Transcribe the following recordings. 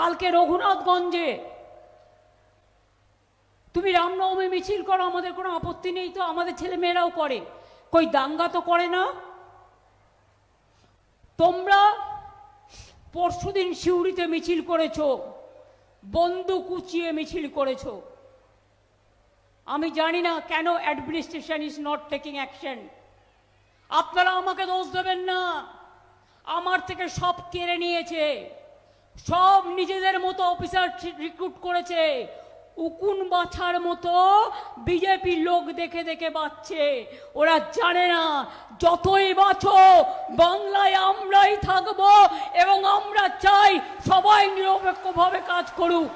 কালকে রঘুনাথগঞ্জে তুমি রামনবমী মিছিল করো, আমাদের কোনো আপত্তি নেই, তো আমাদের ছেলে মেয়েরাও করে, কই দাঙ্গা তো করে না। তোমরা পরশুদিন সিউড়িতে মিছিল করেছো, বন্দুক উঁচিয়ে মিছিল করেছো। আমি জানি না কেন administration is not taking action. আপনারা আমাকে দোষ দেবেন না, আমার থেকে সব কেড়ে নিয়েছে, সব নিজেদের মতো অফিসার রিক্রুট করেছে, উকুন বাছার মতো বিজেপি লোক দেখে দেখে বাঁচছে। ওরা জানে না যতই বাঁচো বাংলায় আমরাই থাকবো, এবং আমরা চাই সবাই নিরপেক্ষভাবে কাজ করুক।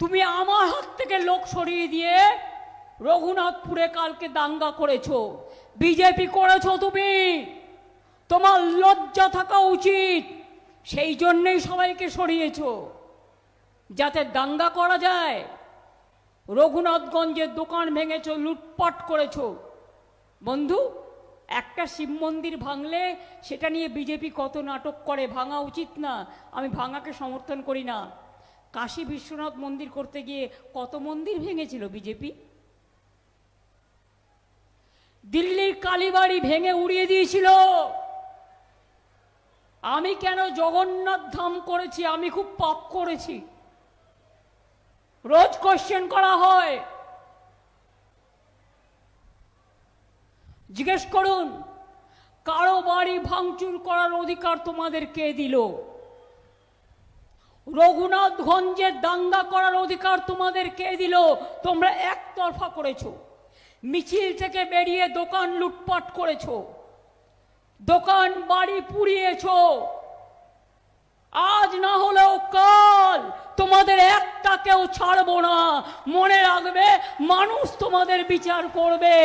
তুমি আমার হাত থেকে লোক সরিয়ে দিয়ে রঘুনাথপুরে কালকে দাঙ্গা করেছো, বিজেপি করেছো তুমি, তোমার লজ্জা থাকা উচিত। সেই জন্যই সবাইকে সরিয়েছো, যাতে দাঙ্গা করা যায়। রঘুনাথগঞ্জের দোকান ভেঙেছো, লুটপাট করেছো। বন্ধু, একটা শিব মন্দির ভাঙলে সেটা নিয়ে বিজেপি কত নাটক করে, ভাঙা উচিত না। আমি ভাঙাকে সমর্থন করি না। কাশী বিশ্বনাথ মন্দির করতে গিয়ে কত মন্দির ভেঙেছিল বিজেপি। দিল্লির কালীবাড়ি ভেঙে উড়িয়ে দিয়েছিল। আমি কেন জগন্নাথ ধাম করেছি, আমি খুব পাপ করেছি, রোজ কোশ্চেন করা হয়। জিজ্ঞেস করুন, কারো বাড়ি ভাঙচুর করার অধিকার তোমাদের কে দিল? রঘুনাথগঞ্জে দাঙ্গা করার অধিকার তোমাদের কে দিল? তোমরা একতরফা করেছো, মিছিল থেকে বেরিয়ে দোকান লুটপাট করেছো, দোকান বাড়ি পুড়িয়েছো। আজ না হলেও কাল তোমাদের একটাকেও ছাড়বো না। মনে রাখবে, মানুষ তোমাদের বিচার করবে।